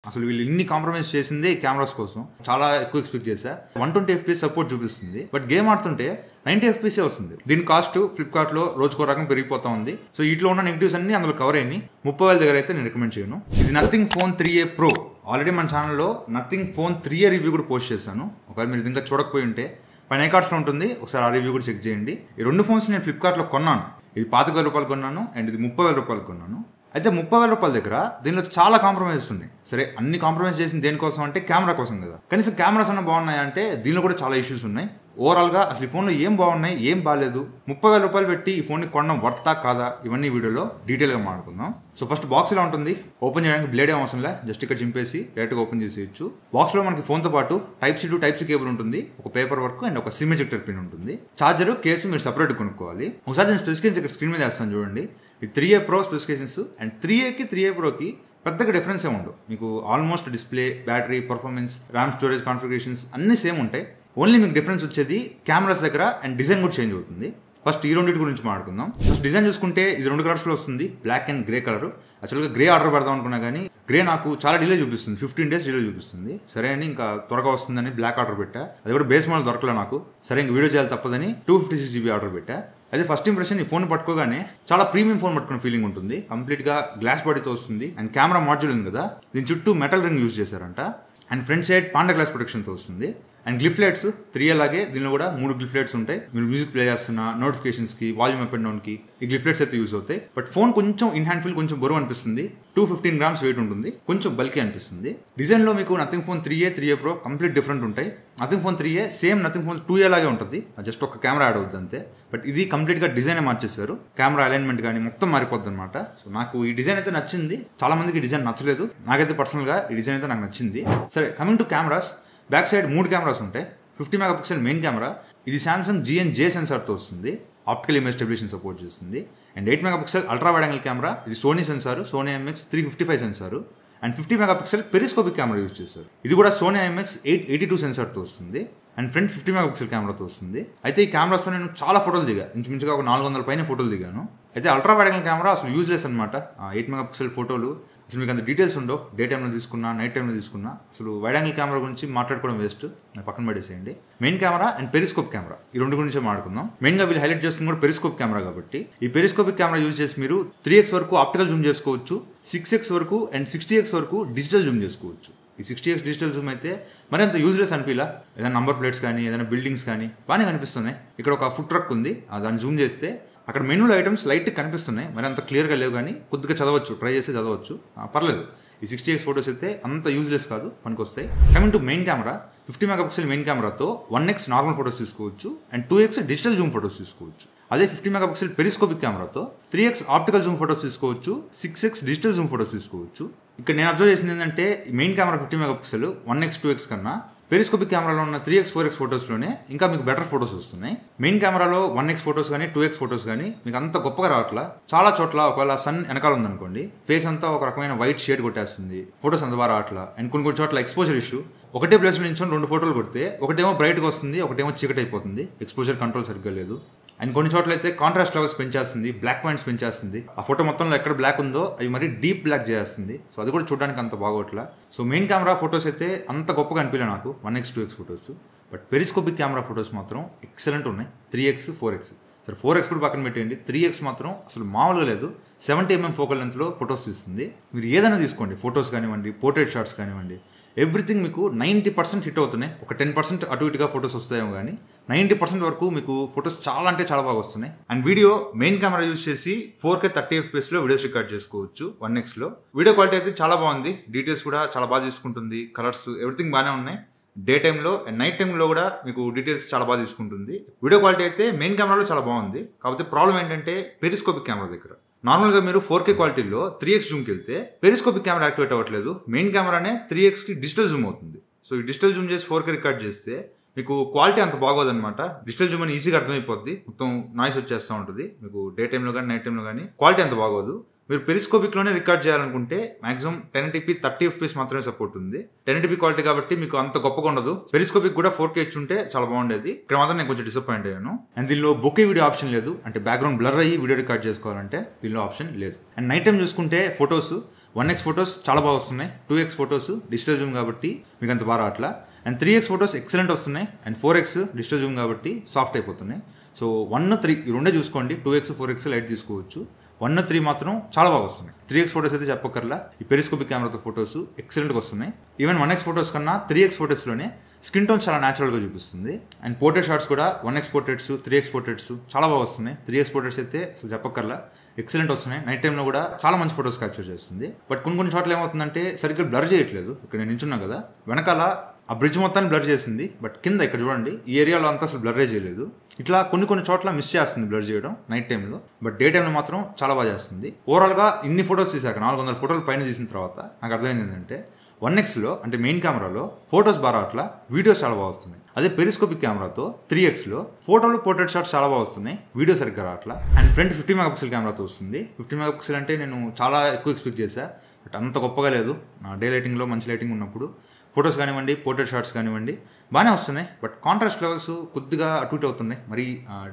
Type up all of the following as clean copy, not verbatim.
అసలు వీళ్ళు ఇన్ని కాంప్రమైజ్ చేసిందే కెమెరాస్ కోసం. చాలా ఎక్కువ ఎక్స్పెక్ట్ చేశా. 120 FPS సపోర్ట్ చూపిస్తుంది, బట్ గేమ్ ఆడుతుంటే 90 FPS వస్తుంది. దీని కాస్ట్ ఫ్లిప్కార్ట్ లో రోజుకో రకం పెరిగిపోతా ఉంది. సో వీటిలో ఉన్న నెగిటివ్స్ అన్ని అందులో కవర్ అయ్యి 30,000 దగ్గర అయితే నేను రికమెండ్ చేయను. ఇది nothing phone 3A Pro. Already మన ఛానల్లో నథింగ్ ఫోన్ 3A రివ్యూ కూడా పోస్ట్ చేశాను. ఒకవేళ మీరు ఇంకా చూడకపోయి ఉంటే పైన ఐకార్డ్స్లో ఉంటుంది, ఒకసారి ఆ రివ్యూ కూడా చెక్ చేయండి. ఈ రెండు ఫోన్స్ నేను ఫ్లిప్కార్ట్లో కొన్నాను. ఇది 25,000 రూపాయలు కొన్నాను అండ్ ఇది 30,000 రూపాయలు కొన్నాను. అయితే 30,000 రూపాయల దగ్గర దీనిలో చాలా కాంప్రమైజెస్ ఉన్నాయి. సరే, అన్ని కాంప్రమైజ్ చేసింది దేనికోసం అంటే కెమెరా కోసం కదా. కనీసం కెమెరాస్ అన్న బాగున్నాయి అంటే దీనిలో కూడా చాలా ఇష్యూస్ ఉన్నాయి. ఓవరాల్గా అసలు ఈ ఫోన్లో ఏం బాగున్నాయి, ఏం బాగాలేదు, 30,000 రూపాయలు పెట్టి ఈ ఫోన్ని కొనడం వర్తా కాదా, ఇవన్నీ వీడియోలో డీటెయిల్గా మాట్లాడుకుందాం. సో ఫస్ట్ బాక్స్ ఇలా ఉంటుంది. ఓపెన్ చేయడానికి బ్లేడ్ ఏం అవసరం లే, జస్ట్ ఇక్కడ చింపేసి డైరెక్ట్గా ఓపెన్ చేసేయచ్చు. బాక్స్లో మనకి ఫోన్తో పాటు Type-C to Type-C కేబుల్ ఉంటుంది, ఒక పేపర్ వర్క్ అండ్ ఒక సిమ్ ఎజెక్టర్ పిన్ ఉంటుంది. చార్జర్ కేసు మీరు సపరేట్ కొనుక్కోవాలి. ఒకసారి నేను స్పెసిఫికేషన్స్ ఇక్కడ స్క్రీన్ మీద వేస్తాను చూడండి. ఈ 3A Pro స్పెసిఫికేషన్స్ అండ్ 3Aకి 3A Proకి పెద్దగా డిఫరెన్స్ ఏమి ఉండవు. మీకు almost display, battery, performance, RAM, storage configurations అన్నీ సేమ్ ఉంటాయి. ఓన్లీ మీకు డిఫరెన్స్ వచ్చేది కెమెరాస్ దగ్గర అండ్ డిజైన్ కూడా చేంజ్ అవుతుంది. ఫస్ట్ ఈ రెండింటి గురించి మాట్లాడుకుందాం. ఫస్ట్ డిజైన్ చూసుకుంటే ఇది 2 కలర్స్లో వస్తుంది, బ్లాక్ అండ్ గ్రే కలర్. యాక్చువల్గా గ్రే ఆర్డర్ పెడదాం అనుకున్నా కానీ గ్రే నాకు చాలా డిలే చూపిస్తుంది, 15 days డిలే చూపిస్తుంది. సరే అని ఇంకా త్వరగా వస్తుందని బ్లాక్ ఆర్డర్ పెట్టా. అది కూడా బేస్ మోడల్ దొరకలే నాకు. సరే ఇంక వీడియో చేయాలి తప్పదని 256GB ఆర్డర్ పెట్టా. అయితే ఫస్ట్ ఇంప్రెషన్ ఈ ఫోన్ పట్టుకోగానే చాలా ప్రీమియం ఫోన్ పట్టుకున్న ఫీలింగ్ ఉంటుంది. కంప్లీట్గా గ్లాస్ బాడీతో వస్తుంది అండ్ కెమెరా మాడ్యూల్ ఉంది కదా, దీని చుట్టూ మెటల్ రింగ్ యూజ్ చేశారంట. And front side panda glass ప్రొటెక్షన్తో వస్తుంది. అండ్ గ్లిఫ్ లైట్స్ 3A లాగే దీనిలో కూడా 3 గ్లిఫ్ లైట్స్ ఉంటాయి. మీరు మ్యూజిక్ ప్లే చేస్తున్న, నోటిఫికేషన్స్కి, వాల్యూమ్ అప్ అండ్ డౌన్కి ఈ గ్లిఫ్ లైట్స్ అయితే యూజ్ అవుతాయి. బట్ ఫోన్ కొంచెం ఇన్ హ్యాండ్ ఫీల్ కొంచెం బరువు అనిపిస్తుంది. 215 grams వెయిట్ ఉంటుంది, కొంచెం బల్కీ అనిపిస్తుంది. డిజైన్లో మీకు nothing phone 3A, 3A Pro complete different ఉంటాయి. Nothing phone 3A same nothing phone 2A లాగే ఉంటుంది, జస్ట్ ఒక కెమెరా యాడ్ అవుతుంది అంతే. బట్ ఇది కంప్లీట్గా డిజైనే మార్చేశారు. కెమెరా అలైన్మెంట్ కానీ మొత్తం మారిపోద్ది అనమాట. సో నాకు ఈ డిజైన్ అయితే నచ్చింది. చాలా మందికి ఈ డిజైన్ నచ్చలేదు, నాకైతే పర్సనల్గా ఈ డిజైన్ అయితే నాకు నచ్చింది. సరే, coming to cameras, back side 3 cameras ఉంటాయి. 50 MP మెయిన్ కెమెరా, ఇది సామ్సంగ్ GN-J సెన్సార్తో వస్తుంది, ఆప్టికల్ ఇమేజ్ స్టెబిలేషన్ సపోర్ట్ చేస్తుంది. And 8 MP ultra wide angle camera, ఇది Sony sensor, Sony IMX355 sensor. And 50 MP periscopic camera use చేశారు, ఇది కూడా Sony IMX882 సెన్సార్తో వస్తుంది. అండ్ ఫ్రంట్ 50 MP కెమెరాతో వస్తుంది. అయితే ఈ కెమెరాస్తో నేను చాలా ఫోటోలు దిగా, ఇంచుమించుగా ఒక 400 పైన ఫోటోలు దిగాను. అయితే అల్ట్రా వైడ్ యాంగిల్ కెమెరా అసలు యూజ్లెస్ అనమాట. 8 MP ఫోటోలు అసలు మీకు అంత డీటెయిల్స్ ఉండవు. డే టైంలో తీసుకున్నా, నైట్ టైంలో తీసుకున్నా, అసలు వైడ్ యాంగిల్ కెమెరా గురించి మాట్లాడుకోవడం వేస్ట్, పక్కన పడేసేయండి. Main camera and periscope camera, ఈ రెండు గురించే మాట్లాడుకుందాం. మెయిన్గా వీళ్ళు హైలైట్ చేస్తుంది కూడా పెరిస్కోప్ కెమెరా కాబట్టి, ఈ పెరిస్కోపిక్ కెమెరా యూజ్ చేసి మీరు 3x వరకు ఆప్టికల్ జూమ్ చేసుకోవచ్చు, 6x వరకు అండ్ 60x వరకు డిజిటల్ జూమ్ చేసుకోవచ్చు. ఈ 60x డిజిటల్ జూమ్ అయితే మరి అంత యూజ్లెస్ అనిపిలా. ఏదైనా నంబర్ ప్లేట్స్ కానీ, ఏదైనా బిల్డింగ్స్ కానీ బాగానే కనిపిస్తున్నాయి. ఇక్కడ ఒక ఫుడ్ ట్రక్ ఉంది, దాన్ని జూమ్ చేస్తే అక్కడ మెనూలో ఐటమ్స్ లైట్ కనిపిస్తున్నాయి, మరి అంత క్లియర్గా లేవు కానీ కొద్దిగా చదవచ్చు, ట్రై చేస్తే చదవచ్చు, పర్లేదు. ఈ 60x ఫోటోస్ అయితే అంత యూజ్లెస్ కాదు, పనికి వస్తాయి. Coming to main camera, 50 MP main కెమెరాతో 1x నార్మల్ ఫోటోస్ తీసుకోవచ్చు and 2x digital Zoom photos తీసుకోవచ్చు. అదే 50 MP పెరిస్కోపిక్ కెమెరాతో 3x ఆప్టికల్ జూమ్ ఫోటోస్ తీసుకోవచ్చు, 6x డిజిటల్ జూమ్ ఫోటోస్ తీసుకోవచ్చు. ఇక్కడ నేను అబ్జర్వ్ చేసింది ఏంటంటే main camera 50 MP 1x 2x కన్నా పెరిస్కోపిక్ కెమెరాలో ఉన్న 3x 4x ఫోటోస్లోనే ఇంకా మీకు బెటర్ ఫోటోస్ వస్తున్నాయి. మెయిన్ కెమెరాలో 1x ఫోటోస్ కానీ 2x ఫోటోస్ కానీ మీకు అంత గొప్పగా రావట్లా. చాలా చోట్ల ఒకవేళ సన్ వెనకాల ఉందనుకోండి, ఫేస్ అంతా ఒక రకమైన వైట్ షేడ్ కొట్టేస్తుంది, ఫోటోస్ అంత బాగా రావట్లా. అండ్ కొన్ని చోట్ల ఎక్స్పోజర్ ఇష్యూ, ఒకటే ప్లేస్ నుంచి 2 ఫోటోలు కొడితే ఒకటేమో బ్రైట్గా వస్తుంది, ఒకటేమో చీకటి అయిపోతుంది, ఎక్స్పోజర్ కంట్రోల్ సరిగ్గా లేదు. అండ్ కొన్ని చోట్ల అయితే కాంట్రాస్ట్ లెవెల్స్ పెంచేస్తుంది, బ్లాక్ పాయింట్స్ పెంచేస్తుంది. ఆ ఫోటో మొత్తంలో ఎక్కడ బ్లాక్ ఉందో అవి మరీ డీప్ బ్లాక్ చేస్తుంది. సో అది కూడా చూడడానికి అంత బాగోట్లా. సో మెయిన్ కెమెరా ఫోటోస్ అయితే అంత గొప్పగా అనిపించలే నాకు 1x 2x photos. But periscopic camera photos మాత్రం ఎక్సలెంట్ ఉన్నాయి, 3x 4x. సరే 4x కూడా పక్కన పెట్టేయండి, 3x మాత్రం అసలు మామూలుగా లేదు. 70mm ఫోకల్ లెంత్లో ఫోటోస్ తీస్తుంది. మీరు ఏదైనా తీసుకోండి, ఫోటోస్ కానివ్వండి, పోర్ట్రేట్ షాట్స్ కానివ్వండి, ఎవ్రీథింగ్ మీకు 90% హిట్ అవుతున్నాయి. ఒక 10% అటు ఇటుగా ఫోటోస్ వస్తాయేమో కానీ 90% వరకు మీకు ఫోటోస్ చాలా అంటే చాలా బాగా వస్తున్నాయి. And video main camera use చేసి 4K 30 FPS వీడియోస్ రికార్డ్ చేసుకోవచ్చు 1x. వీడియో క్వాలిటీ అయితే చాలా బాగుంది, డీటెయిల్స్ కూడా చాలా బాగా తీసుకుంటుంది, కలర్స్ ఎవ్రీథింగ్ బాగానే ఉన్నాయి. డే టైంలో అండ్ నైట్ టైంలో కూడా మీకు డీటెయిల్స్ చాలా బాగా తీసుకుంటుంది. వీడియో క్వాలిటీ అయితే మెయిన్ కెమెరాలో చాలా బాగుంది. కాకపోతే ప్రాబ్లం ఏంటంటే పెరిస్కోపిక్ కెమెరా దగ్గర నార్మల్గా మీరు 4K క్వాలిటీలో 3x జూమ్కి వెళ్తే పెరిస్కోపిక్ కెమెరా యాక్టివేట్ అవ్వట్లేదు, మెయిన్ కెమెరానే 3xకి డిజిటల్ జూమ్ అవుతుంది. సో ఈ డిజిటల్ జూమ్ చేసి 4K రికార్డ్ చేస్తే మీకు క్వాలిటీ అంత బాగోదన్నమాట. డిజిటల్ జూమ్ అని ఈజీగా అర్థమైపోద్ది, మొత్తం నాయిస్ వచ్చేస్తూ ఉంటుంది మీకు డే టైంలో కానీ నైట్ టైంలో కానీ, క్వాలిటీ అంత బాగోదు. మీరు పెరిస్కోపిక్లోనే రికార్డ్ చేయాలనుకుంటే మాక్సిమం 1080p 30 FPS మాత్రమే సపోర్ట్ ఉంది. 1080p క్వాలిటీ కాబట్టి మీకు అంత గొప్పగా ఉండదు. పెరిస్కోపిక్ కూడా 4K ఇచ్చుంటే చాలా బాగుండేది. ఇక్కడ మాత్రం నేను కొంచెం డిసప్పాయింట్ అయ్యాను. అండ్ దీనిలో బొకే వీడియో ఆప్షన్ లేదు, అంటే బ్యాక్గ్రౌండ్ బ్లర్ అయ్యి వీడియో రికార్డ్ చేసుకోవాలంటే దీనిలో ఆప్షన్ లేదు. అండ్ నైట్ టైం చూసుకుంటే ఫొటోస్ 1x ఫొటోస్ చాలా బాగా వస్తున్నాయి, 2x ఫొటోస్ డిజిటల్ జూమ్ కాబట్టి మీకు అంత బాగా రావట్లా, అండ్ 3x ఫొటోస్ ఎక్సలెంట్ వస్తున్నాయి, అండ్ 4x డిజిటల్ జూమ్ కాబట్టి సాఫ్ట్ అయిపోతున్నాయి. సో 1, 3 ఈ రెండే చూసుకోండి, 2x 4x లైట్ తీసుకోవచ్చు. 1, 3 మాత్రం చాలా బాగా వస్తున్నాయి. 3x ఫొటోస్ అయితే చెప్పక్కర్లా, ఈ పెరిస్కోపిక్ కెమెరాతో ఫొటోస్ ఎక్సలెంట్గా వస్తున్నాయి. ఈవెన్ 1x ఫొటోస్ కన్నా 3x ఫొటోస్లోనే స్కిన్ టోన్ చాలా న్యాచురల్గా చూపిస్తుంది. అండ్ పోర్ట్రేట్ షాట్స్ కూడా 1x పోర్ట్రేట్స్ 3x పోర్ట్రేట్స్ చాలా బాగా వస్తున్నాయి. 3x పోర్ట్రేట్స్ అయితే అసలు చెప్పక్కర్లా ఎక్సలెంట్ వస్తున్నాయి. నైట్ టైంలో కూడా చాలా మంచి ఫొటోస్ క్యాప్చర్ చేస్తుంది. బట్ కొన్ని చోట్ల ఏమవుతుందంటే సరిగ్గా బ్లర్ చేయట్లేదు. ఇక్కడ నేను నించున్నా కదా, వెనకాల ఆ బ్రిడ్జ్ మొత్తాన్ని బ్లర్ చేసింది, బట్ కింద ఇక్కడ చూడండి ఈ ఏరియాలో అంతా అసలు బ్లరే చేయలేదు. ఇట్లా కొన్ని చోట్ల మిస్ చేస్తుంది బ్లర్ చేయడం నైట్ టైంలో, బట్ డే టైంలో మాత్రం చాలా బాగా చేస్తుంది. ఓవరాల్గా ఇన్ని ఫొటోస్ తీసాక 400 ఫోటోలు పైన తీసిన తర్వాత నాకు అర్థమైంది ఏంటంటే 1xలో అంటే మెయిన్ కెమెరాలో ఫొటోస్ బాగా అట్లా వీడియోస్ చాలా బాగా వస్తున్నాయి. అదే పెరిస్కోపిక్ కెమెరాతో 3xలో ఫోటోలు పోర్ట్రేట్ షాట్స్ చాలా బాగా వస్తున్నాయి, వీడియో సరిగ్గా రావట్లా. అండ్ ఫ్రంట్ 50 మెగాపిక్సెల్ కెమెరాతో వస్తుంది. 50 మెగాపిక్సెల్ అంటే నేను చాలా ఎక్కువ ఎక్స్పెక్ట్ చేశా, బట్ అంత గొప్పగా లేదు. డే లైటింగ్లో మంచి లైటింగ్ ఉన్నప్పుడు ఫొటోస్ కానివ్వండి, పోర్ట్రేట్ షాట్స్ కానివ్వండి బాగానే వస్తున్నాయి. బట్ కాంట్రాస్ట్ లెవెల్స్ కొద్దిగా అటు ఇటు అవుతున్నాయి. మరి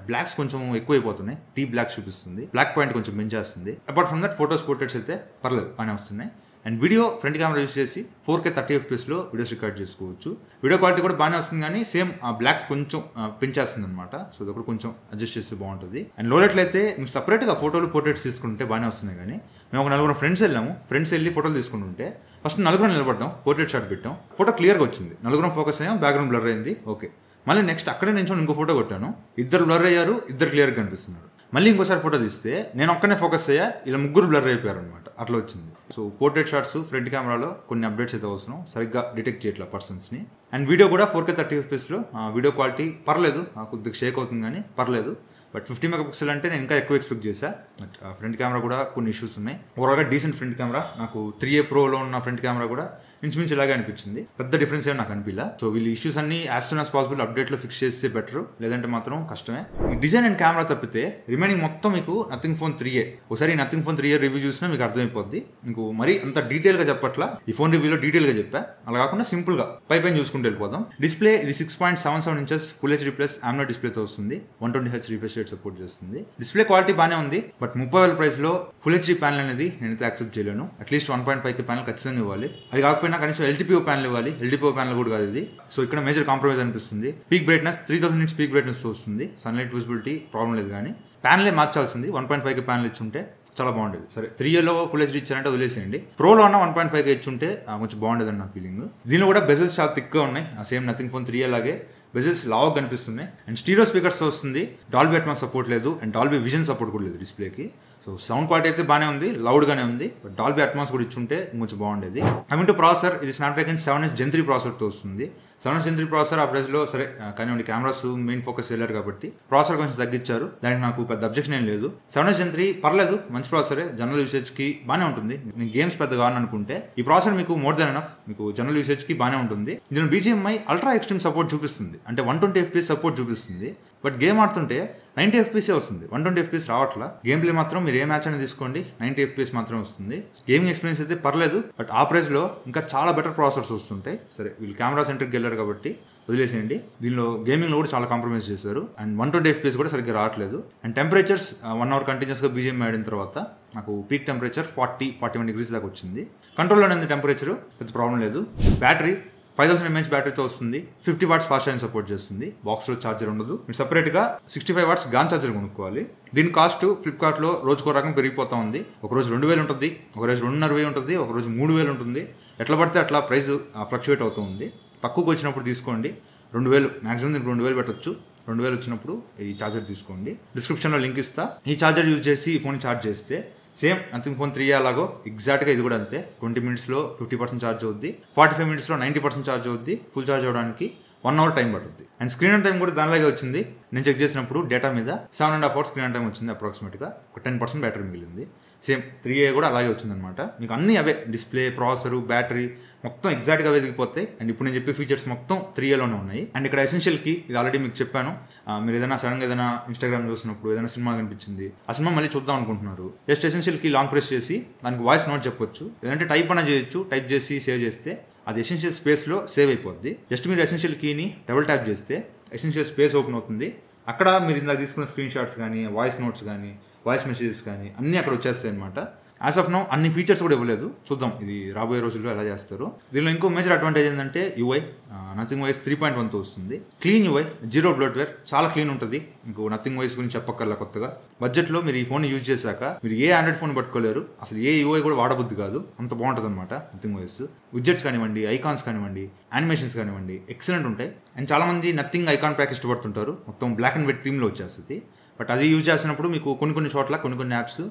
బ్లాక్స్ కొంచెం ఎక్కువైపోతున్నాయి, డీప్ బ్లాక్ చూపిస్తుంది, బ్లాక్ పాయింట్ కొంచెం పెంచేస్తుంది. Apart from that photos portraits అయితే పర్లేదు బాగానే వస్తున్నాయి. And video front camera use చేసి 4K 30 FPSలో వీడియోస్ రికార్డ్ చేసుకోవచ్చు. వీడియో క్వాలిటీ కూడా బాగానే వస్తుంది, కానీ సేమ్ బ్లాక్స్ కొంచెం పెంచేస్తుంది అనమాట. సో అది కూడా కొంచెం అడ్జస్ట్ చేస్తే బాగుంటుంది. అండ్ లో లైట్లో అయితే మీకు సపరేట్గా ఫోటోలు పోర్ట్రేట్స్ తీసుకుంటే బాగానే వస్తున్నాయి. కానీ మేము ఒక 4 ఫ్రెండ్స్ వెళ్ళి ఫోటోలు తీసుకుంటుంటే ఫస్ట్ 4 నిలబడ్డాం, పోర్ట్రేట్ షాట్ పెట్టాం, ఫోటో క్లియర్గా వచ్చింది, 4 ఫోకస్ అయ్యాం, బ్యాక్గ్రౌండ్ బ్లర్ అయింది, ఓకే. మళ్ళీ నెక్స్ట్ అక్కడే నుంచి ఇంకో ఫోటో కొట్టాను, 2 బ్లర్ అయ్యారు, 2 క్లియర్గా కనిపిస్తున్నారు. మళ్ళీ ఇంకోసారి ఫోటో తీస్తే నేను ఒక్కనే ఫోకస్ అయ్యా, ఇలా 3 బ్లర్ అయిపోయారు అనమాట. అట్లా వచ్చింది. సో పోర్ట్రేట్ షాట్స్ ఫ్రంట్ కెమెరాలో కొన్ని అప్డేట్స్ అయితే అవసరం, సరిగ్గా డిటెక్ట్ చేయట్లా పర్సన్స్ని. అండ్ వీడియో కూడా 4K 30 FPSలో వీడియో క్వాలిటీ పర్లేదు, కొద్దిగా షేక్ అవుతుంది కానీ పర్లేదు. బట్ 50 మెగాపిక్సెల్ అంటే నేను ఇంకా ఎక్కువ ఎక్స్పెక్ట్ చేశా. బట్ ఫ్రంట్ కెమెరా కూడా కొన్ని ఇష్యూస్ ఉన్నాయి. ఓవరాల్గా డీసెంట్ ఫ్రంట్ కెమెరా. నాకు 3A ప్రోలో ఉన్న ఫ్రంట్ కెమెరా కూడా ఇంచుమించు ఇలాగే అనిపించింది, పెద్ద డిఫరెన్స్ ఏమి నాకు అనిపించలా. సో వీళ్ళు ఇష్యూస్ అన్ని యాజ్ సూన్ యాజ్ పాసిబుల్ అప్డేట్లో ఫిక్స్ చేస్తే బెటర్, లేదంటే మాత్రం కష్టమే. ఈ డిజైన్ అండ్ కెమెరా తప్పితే రిమైనింగ్ మొత్తం మీకు నథింగ్ ఫోన్ 3A. ఒకసారి నథింగ్ ఫోన్ 3A రివ్యూ చూసినా మీకు అర్థమైపోద్ది. మీకు మరీ అంత డీటెయిల్గా చెప్పట్లా, ఈ ఫోన్ రివ్యూలో డీటెయిల్గా చెప్పా. అలా కాకుండా సింపుల్గా పైన చూసుకుంటూ వెళ్ళిపోదాం. డిస్ప్లే ఇది 6.77 inches full HD plus AMOLED డిస్ప్లేతో వస్తుంది, 120Hz రిఫ్రెష్ రేట్ సపోర్ట్ చేస్తుంది. డిస్ప్లే క్వాలిటీ బాగానే ఉంది, బట్ 30,000 ప్రైస్లో ఫుల్ హెచ్డీ ప్యానల్ అనేది నేనైతే యాక్సెప్ట్ చేయలేను. అట్లీస్ట్ 1.5K ప్యానల్ ఖచ్చితంగా ఇవ్వాలి. అది కాకపోయినా కనీసం LTPO ప్యానల్ ఇవ్వాలి. LTPO ప్యానల్ కూడా కాదు ఇది. సో ఇక్కడ మేజర్ కాంప్రమైజ్ అనిపిస్తుంది. Peak brightness 3000 nits peak brightness వస్తుంది, సన్లైట్ విజిబిలిటీ ప్రాబ్లం లేదు. కానీ ప్యానలే మార్చాల్సింది, 1.5K ప్యానల్ ఇచ్చుంటే చాలా బాగుండేది. సరే 3Aలో ఫుల్ హెచ్డీ ఇచ్చారంటే వదిలేసేయండి. ప్రోలో ఉన్న 1.5K ఇచ్చుంటే కొంచెం బాగుండేది అని నా ఫీలింగ్. దీనిలో కూడా బెజల్స్ చాలా థిక్గా ఉన్నాయి, సేమ్ నథింగ్ ఫోన్ 3A లాగే బెజల్స్ లావుగా కనిపిస్తున్నాయి. అండ్ స్టీరియో స్పీకర్స్ వస్తుంది, డాల్బీ అట్మాస్ సపోర్ట్ లేదు, అండ్ డాల్బీ విజన్ సపోర్ట్ కూడా లేదు డిస్ప్లేకి. సో సౌండ్ క్వాలిటీ అయితే బాగానే ఉంది, లౌడ్గానే ఉంది, బట్ డాల్బీ అట్మాస్ కూడా ఇచ్చుంటే కొంచెం బాగుండేది. కమింగ్ టు ప్రాసెసర్, ఇది స్నాప్డ్రాగన్ 7S Gen 3 ప్రాసెసర్తో వస్తుంది. 7S Gen 3 ప్రాసెసర్ ఆ ప్రైస్లో సరే కానివ్వండి, కెమెరాస్ మెయిన్ ఫోకస్ వెళ్ళారు కాబట్టి ప్రాసెసర్ కొంచెం తగ్గించారు, దానికి నాకు పెద్ద అబ్జెక్షన్ ఏం లేదు. 7S Gen 3 పర్లేదు, మంచి ప్రాసెసరే, జనరల్ యూసేజ్కి బాగానే ఉంటుంది. నేను గేమ్స్ పెద్దగా అని అనుకుంటే ఈ ప్రాసెసర్ మీకు మోర్ దెన్ ఎనఫ్, మీకు జనరల్ యూసేజ్కి బాగానే ఉంటుంది. దీని BGMI అల్ట్రా ఎక్స్ట్రీమ్ సపోర్ట్ చూపిస్తుంది, అంటే 120 FPS సపోర్ట్ చూపిస్తుంది. బట్ గేమ్ ఆడుతుంటే 90 FPS వస్తుంది, 120 FPS రావట్లా. గేమ్ ప్లే మాత్రం మీరు ఏ మ్యాచ్ అనేది తీసుకోండి 90 FPS మాత్రం వస్తుంది. గేమింగ్ ఎక్స్పీరియన్స్ అయితే పర్లేదు, బట్ ఆ ప్రైస్లో ఇంకా చాలా బెటర్ ప్రాసెసర్స్ వస్తుంటాయి. సరే వీళ్ళు కెమెరా సెంట్రిక్ వెళ్ళారు కాబట్టి వదిలేసేయండి. దీనిలో గేమింగ్లో కూడా చాలా కాంప్రమైజ్ చేశారు, అండ్ 120 FPS కూడా సరిగ్గా రావట్లేదు. అండ్ టెంపరేచర్స్ 1 అవర్ కంటిన్యూస్గా BGMI ఆడిన తర్వాత నాకు పీక్ టెంపరేచర్ 40-41 degrees దాకా వచ్చింది. కంట్రోల్లోనే ఉంది టెంపరేచర్, పెద్ద ప్రాబ్లం లేదు. బ్యాటరీ 5000 mAh బ్యాటరీతో వస్తుంది, 50 watts ఫాస్ట్ ఛార్జింగ్ సపోర్ట్ చేస్తుంది. బాక్స్లో ఛార్జర్ ఉండదు, మీరు సపరేట్గా 65 watts గాన్ ఛార్జర్ కొనుక్కోవాలి. దీని కాస్ట్ ఫ్లిప్కార్ట్లో రోజుకో రకం పెరిగిపోతూ ఉంది. ఒకరోజు 2000 ఉంటుంది, ఒకరోజు 2500 ఉంటుంది, ఒకరోజు 3000 ఉంటుంది. ఎట్లా పడితే అట్లా ప్రైస్ ఫ్లక్చువేట్ అవుతూ ఉంది. తక్కువకి వచ్చినప్పుడు తీసుకోండి, 2000 మ్యాక్సిమం దీనికి 2000 పెట్టచ్చు. 2000 వచ్చినప్పుడు ఈ ఛార్జర్ తీసుకోండి. డిస్క్రిప్షన్లో లింక్ ఇస్తా. ఈ ఛార్జర్ యూజ్ చేసి ఈ ఫోన్ ఛార్జ్ చేస్తే సేమ్ నథింగ్ ఫోన్ 3A అలాగో ఎగ్జాక్ట్గా ఇది కూడా అంతే. 20 minutesలో 50% ఛార్జ్ అవుద్ది, 45 minutesలో 90% ఛార్జ్ అవుద్ది. ఫుల్ ఛార్జ్ అవ్వడానికి 1 hour టైం పడుతుంది. అండ్ స్క్రీన్ టైం కూడా దానిలాగే వచ్చింది. నేను చెక్ చేసినప్పుడు డేటా మీద 7.5 hours స్క్రీన్ టైం వచ్చింది అప్రాక్సిమేట్గా. ఒక 10% బ్యాటరీ మిగిలింది. సేమ్ 3A కూడా అలాగే వచ్చిందనమాట. మీకు అన్నీ అవే, డిస్ప్లే, ప్రాసెసర్, బ్యాటరీ మొత్తం ఎగ్జాక్ట్గా వెతికిపోతాయి. అండ్ ఇప్పుడు నేను చెప్పే ఫీచర్స్ మొత్తం 3Aలోనే ఉన్నాయి. అండ్ ఇక్కడ ఎసెన్షియల్కి ఇది ఆల్రెడీ మీకు చెప్పాను. మీరు ఏదైనా సడన్గా ఏదైనా ఇన్స్టాగ్రామ్ చూసినప్పుడు ఏదైనా సినిమా కనిపించింది, ఆ సినిమా మళ్ళీ చూద్దాం అనుకుంటున్నారు, జస్ట్ ఎసెన్షియల్కి లాంగ్ ప్రెస్ చేసి దానికి వాయిస్ నోట్ చెప్పొచ్చు, లేదంటే టైప్ అన్నా చేయొచ్చు. టైప్ చేసి సేవ్ చేస్తే అది ఎసెన్షియల్ స్పేస్లో సేవ్ అయిపోద్ది. జస్ట్ మీరు ఎసెన్షియల్ కీని డబుల్ ట్యాప్ చేస్తే ఎసెన్షియల్ స్పేస్ ఓపెన్ అవుతుంది. అక్కడ మీరు ఇందాక తీసుకున్న స్క్రీన్ షాట్స్ కానీ, వాయిస్ నోట్స్ కానీ, వాయిస్ మెసేజెస్ కానీ అన్నీ అక్కడ వచ్చేస్తాయి అనమాట. యాజ్ ఆఫ్ నౌ అన్ని ఫీచర్స్ కూడా ఇవ్వలేదు, చూద్దాం ఇది రాబోయే రోజుల్లో ఎలా చేస్తారు. దీనిలో ఇంకో మేజర్ అడ్వాంటేజ్ ఏంటంటే యూఐ నథింగ్ వైస్ 3.1తో వస్తుంది. క్లీన్ యూఐ, జీరో బ్లోట్వేర్, చాలా క్లీన్ ఉంటుంది. ఇంకో నథింగ్ వైస్ గురించి చెప్పక్కర్లా కొత్తగా. బడ్జెట్లో మీరు ఈ ఫోన్ యూజ్ చేశాక మీరు ఏ ఆండ్రాయిడ్ ఫోన్ పట్టుకోలేరు, అసలు ఏ యూఐ కూడా వాడబుద్ది కాదు, అంత బాగుంటుంది అనమాట నథింగ్ వైస్. విడ్జెట్స్ కానివ్వండి, ఐకాన్స్ కానివ్వండి, యానిమేషన్స్ కానివ్వండి ఎక్సలెంట్ ఉంటాయి. అండ్ చాలా మంది నథింగ్ ఐకాన్ ప్యాక్ ఇష్టపడుతుంటారు, మొత్తం బ్లాక్ అండ్ వైట్ థీమ్లో వచ్చేస్తుంది. బట్ అది యూజ్ చేసినప్పుడు మీకు కొన్ని చోట్ల కొన్ని యాప్స్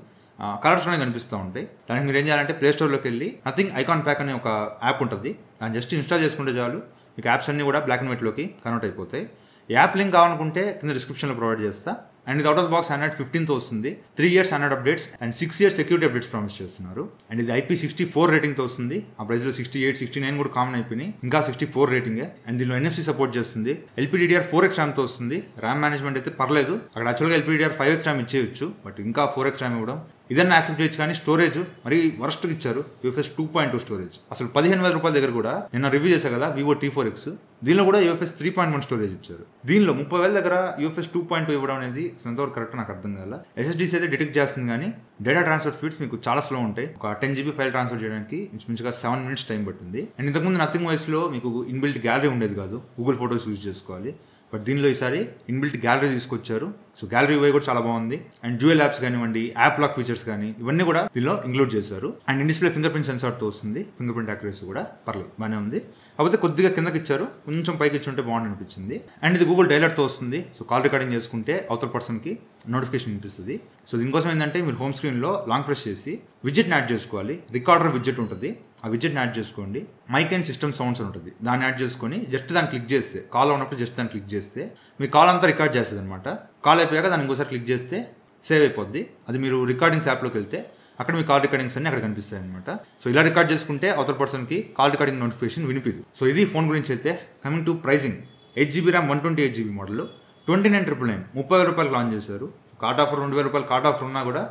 కలర్స్లోనే కనిపిస్తూ ఉంటాయి. దానికి మీరు ఏం చేయాలంటే ప్లే స్టోర్లోకి వెళ్ళి నథింగ్ ఐకాన్ ప్యాక్ అనే ఒక యాప్ ఉంటుంది, దాన్ని జస్ట్ ఇన్స్టాల్ చేసుకుంటే చాలు మీకు యాప్స్ అన్నీ కూడా బ్లాక్ అండ్ వైట్లోకి కన్వర్ట్ అయిపోతాయి. యాప్ లింక్ కావాలనుకుంటే కింద డిస్క్రిప్షన్లో ప్రొవైడ్ చేస్తా. అండ్ ఇది అవుట్ ఆఫ్ బాక్స్ Android 15తో వస్తుంది. 3 years Android updates and 6 years security updates promise చేస్తున్నారు. అండ్ ఇది IP64 రేటింగ్తో వస్తుంది. ఆ ప్రైస్లో 68, 69 కూడా కామన్ అయిపోయినాయి, ఇంకా 64 రేటింగే. అండ్ దీనిలో NFC సపోర్ట్ చేస్తుంది. LPDDR4X ర్యామ్తో వస్తుంది. ర్యామ్ మేనేజ్మెంట్ అయితే పర్లేదు, అక్కడ యాక్చువల్గా LPDDR5X ర్యామ్ ఇచ్చేయచ్చు, బట్ ఇంకా 4X ర్యామ్ ఇవ్వడం ఇదన్నా యాక్సెప్ట్ చేయొచ్చు. కానీ స్టోరేజ్ మరి వరస్ట్గా ఇచ్చారు, UFS 2.2 స్టోరేజ్. అసలు 15,000 రూపాయల దగ్గర కూడా నిన్న రివ్యూ చేశా కదా Vivo T4X, దీనిలో కూడా UFS 3.1 స్టోరేజ్ ఇచ్చారు. దీనిలో 30,000 దగ్గర UFS 2.2 ఇవ్వడం అనేది ఎంతవరకు కరెక్ట్ నాకు అర్థం కాల. SSDs అయితే డిటెక్ట్ చేస్తుంది, కానీ డేటా ట్రాన్స్ఫర్ స్పీడ్స్ మీకు చాలా స్లో ఉంటాయి. ఒక 10 GB ఫైల్ ట్రాన్స్ఫర్ చేయడానికి ఇంచుమించుగా 7 minutes టైం పట్టింది. అండ్ ఇంతకుముందు నథింగ్ వాయిస్లో మీకు ఇన్బిల్ట్ గ్యాలరీ ఉండేది కాదు, గూగుల్ ఫోటోస్ యూజ్ చేసుకోవాలి. బట్ దీనిలో ఈసారి ఇన్బిల్ట్ గ్యాలరీ తీసుకొచ్చారు. సో గ్యాలరీ యూఐ కూడా చాలా బాగుంది. అండ్ డ్యూయల్ యాప్స్ కానివ్వండి, యాప్ లాక్ ఫీచర్స్ కానీ ఇవన్నీ కూడా దీనిలో ఇంక్లూడ్ చేశారు. And in display fingerprint సెన్సార్తో వస్తుంది. ఫింగర్ ప్రింట్ యాక్యురసీ కూడా పర్లేదు బాగానే ఉంది, కాకపోతే కొద్దిగా కిందకి ఇచ్చారు, కొంచెం పైకి ఇచ్చి ఉంటే బాగుంది అనిపించింది. అండ్ ఇది గూగుల్ డైలర్తో వస్తుంది. సో కాల్ రికార్డింగ్ చేసుకుంటే అవతల పర్సన్కి నోటిఫికేషన్ వినిపిస్తుంది. సో దీనికోసం ఏంటంటే మీరు హోమ్ స్క్రీన్లో లాంగ్ ప్రెస్ చేసి విడ్జెట్ని యాడ్ చేసుకోవాలి. రికార్డర్ విడ్జెట్ ఉంటుంది, ఆ విడ్జెట్ని యాడ్ చేసుకోండి. మైక్ అండ్ సిస్టమ్ సౌండ్స్ ఉంటుంది, దాన్ని యాడ్ చేసుకొని జస్ట్ దాన్ని క్లిక్ చేస్తే, కాల్ ఉన్నప్పుడు జస్ట్ దాన్ని క్లిక్ చేస్తే మీ కాల్ అంతా రికార్డ్ చేస్తుంది అనమాట. కాల్ అయిపోయాక దాన్ని ఇంకోసారి క్లిక్ చేస్తే సేవ్ అయిపోద్ది. అది మీరు రికార్డింగ్స్ యాప్లోకి వెళ్తే అక్కడ మీ కాల్ రికార్డింగ్స్ అన్ని అక్కడ కనిపిస్తాయి అనమాట. సో ఇలా రికార్డ్ చేసుకుంటే అవతల పర్సన్కి కాల్ రికార్డింగ్ నోటిఫికేషన్ వినిపిదు. సో ఇది ఫోన్ గురించి అయితే. Coming to pricing, 8 GB RAM 128 GB model 29,999, 30,000 రూపాయలు లాంచ్ చేశారు. కార్డ్ ఆఫర్ 2,000 రూపాయలు కార్డ్ ఆఫర్ ఉన్నా కూడా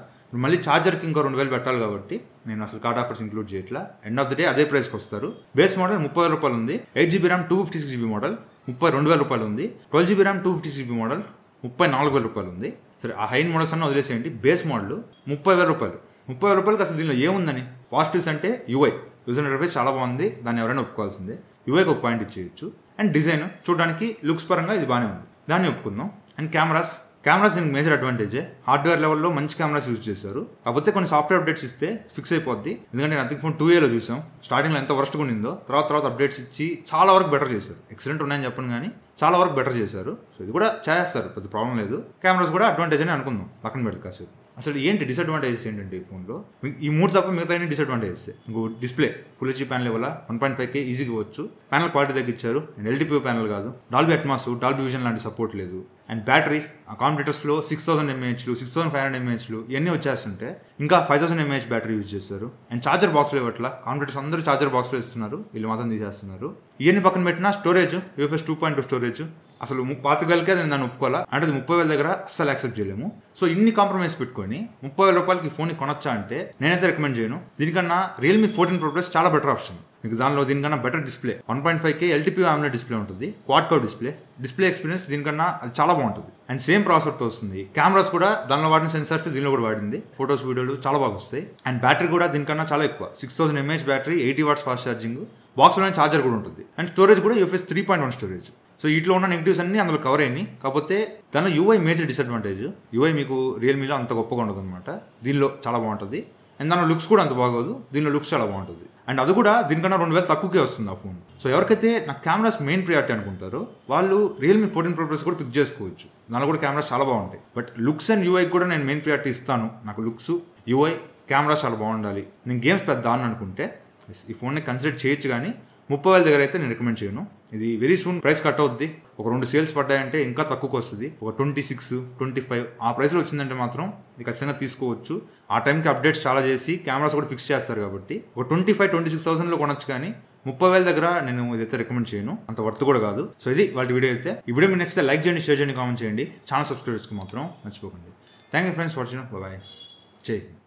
మళ్ళీ ఛార్జర్కి ఇంకో 2,000 పెట్టాలి, కాబట్టి నేను అసలు కార్డ్ ఆఫర్స్ ఇంక్లూడ్ చేయట్లా. ఎండ్ ఆఫ్ ద డే అదే ప్రైస్కి వస్తారు. బేస్ మోడల్ 30,000 రూపాయలు ఉంది. 8 GB ర్యామ్ 256 GB మోడల్ 32,000 రూపాయలు ఉంది. 12 GB ర్యామ్ 256 GB మోడల్ 34,000 రూపాయలు ఉంది. సరే ఆ హైన్ మోడల్స్ అన్న వదిలేసేయండి. బేస్ మోడల్ 30,000 రూపాయలు. 30,000 రూపాయలకి అసలు దీనిలో ఏముందని? పాజిటివ్స్ అంటే యూఐ, యూజర్ ఇంటర్ఫేస్ చాలా బాగుంది, దాన్ని ఎవరైనా ఒప్పుకోవాల్సిందే. యూఐకి ఒక పాయింట్ ఇచ్చేయచ్చు. అండ్ డిజైన్ చూడడానికి లుక్స్ పరంగా ఇది బాగానే ఉంది, దాన్ని ఒప్పుకుందాం. అండ్ కెమెరాస్ దీనికి మేజర్ అడ్వాంటేజే. హార్డ్వేర్ లెవెల్లో మంచి కెమెరాస్ యూజ్ చేశారు, కాకపోతే కొన్ని సాఫ్ట్వేర్ అప్డేట్స్ ఇస్తే ఫిక్స్ అయిపోద్ది. ఎందుకంటే నథింగ్ ఫోన్ 2Aలో చూసాం, స్టార్టింగ్లో ఎంత వర్స్ట్గా ఉండిందో, తర్వాత అప్డేట్స్ ఇచ్చి చాలా వరకు బెటర్ చేశారు. ఎక్సలెంట్ ఉన్నాయని చెప్పను కానీ చాలా వరకు బెటర్ చేశారు. సో ఇది కూడా చేస్తారు, పెద్ద ప్రాబ్లం లేదు. కెమెరాస్ కూడా అడ్వాంటేజ్ అని అనుకుందాం, పక్కన పెడదు కాసేపు. అసలు ఏంటి డిసడ్వాంటేజెస్ ఏంటంటే ఈ ఫోన్లో ఈ 3 తప్ప మిగతా డిసడ్వాంటేజెస్. ఇంకో డిస్ప్లే ఫుల్ హెచ్డీ ప్యానల్ వల్ల 1.5K ఈజీగా ఇవ్వచ్చు. ప్యానల్ క్వాలిటీ తగ్గించారు. అండ్ LTPO ప్యానల్ కాదు, డాల్బీ అట్మాస్, డాల్బీ విజన్ లాంటి సపోర్ట్ లేదు. అండ్ బ్యాటరీ ఆ కాంపిటేటర్స్లో 6,000 mAh, 6,500 mAh ఇవన్నీ వచ్చేస్తుంటే ఇంకా 5,000 mAh బ్యాటరీ యూజ్ చేస్తారు. అండ్ ఛార్జర్ బాక్స్లో ఇవ్వట్లా, కాంపిటేటర్స్ అందరూ ఛార్జర్ బాక్స్లో ఇస్తున్నారు, వీళ్ళు మాత్రం తీసేస్తున్నారు. ఇవన్నీ పక్కన పెట్టినా స్టోరేజ్ UFS 2.2 స్టోరేజ్ అసలు 25,000కే నేను దాన్ని ఒప్పుకోవాలా అంటే, అది 30,000 దగ్గర అస్సలు యాక్సెప్ట్ చేయలేము. సో ఇన్ని కాంప్రమైజ్ పెట్టుకొని 30,000 రూపాయలకి ఫోన్ కొనొచ్చా అంటే నేనైతే రికమెండ్ చేయను. దీనికన్నా Realme 14 Pro Plus చాలా బెటర్ ఆప్షన్. మీకు దానిలో దీనికన్నా better display, 1.5K LTPO AMOLED display ఉంటుంది, క్వాడ్ కర్వ్ డిస్ప్లే ఎక్స్పీరియన్స్ దీనికన్నా అది చాలా బాగుంటుంది. అండ్ సేమ్ ప్రాసెసర్తో వస్తుంది. కెమెరాస్ కూడా దానిలో వాడిన సెన్సార్స్ దీనిలో కూడా వాడింది, ఫొటోస్ వీడియోలు చాలా బాగా వస్తాయి. అండ్ బ్యాటరీ కూడా దీనికన్నా చాలా ఎక్కువ, 6,000 mAh battery, 80 watts fast charging, బాక్స్లోనే ఛార్జర్ కూడా ఉంటుంది. అండ్ స్టోరేజ్ కూడా UFS 3.1 స్టోరేజ్. సో వీటిలో ఉన్న నెగిటివ్స్ అన్ని అందులో కవర్ అయినాయి. కాకపోతే దానిలో యూఐ మేజర్ డిసడ్వాంటేజ్. యూఐ మీకు రియల్మీలో అంత గొప్పగా ఉండదు అనమాట, దీనిలో చాలా బాగుంటుంది. అండ్ దానిలో లుక్స్ కూడా అంత బాగోదు, దీనిలో లుక్స్ చాలా బాగుంటుంది. అండ్ అది కూడా దీనికన్నా 2,000 తక్కువకే వస్తుంది ఆ ఫోన్. సో ఎవరికైతే నాకు కెమెరాస్ మెయిన్ ప్రియారిటీ అనుకుంటారో వాళ్ళు Realme 14 Pro Plus కూడా పిక్ చేసుకోవచ్చు, దానిలో కూడా కెమెరాస్ చాలా బాగుంటాయి. బట్ లుక్స్ అండ్ యూఐ కూడా నేను మెయిన్ ప్రియారిటీ ఇస్తాను. నాకు లుక్స్, యూఐ, కెమెరాస్ చాలా బాగుండాలి. నేను గేమ్స్ పెద్ద అని అనుకుంటే ఈ ఫోన్ని కన్సిడర్ చేయొచ్చు, కానీ 30,000 దగ్గర అయితే నేను రికమెండ్ చేయను. ఇది వెరీ సూన్ ప్రైస్ కట్ అవుద్ది. ఒక 2 సేల్స్ పడ్డాయంటే ఇంకా తక్కువకి వస్తుంది, ఒక 26, 25 ఆ ప్రైస్లో వచ్చిందంటే మాత్రం ఇది ఖచ్చితంగా తీసుకోవచ్చు. ఆ టైంకి అప్డేట్స్ చాలా చేసి కెమెరాస్ కూడా ఫిక్స్ చేస్తారు కాబట్టి ఒక 25-26,000లో కొనొచ్చు, కానీ 30,000 దగ్గర నేను ఇదైతే రికమెండ్ చేయను, అంత వర్త్ కూడా కాదు. సో ఇది వాళ్ళ వీడియో అయితే. ఈ వీడియో మీరు నచ్చితే లైక్ చేయండి, షేర్ చేయండి, కామెంట్ చేయండి, ఛానల్ సబ్స్క్రైబ్ చేసుకో మాత్రం మర్చిపోకండి. Thank you friends, watching. Bye, జై హింద్.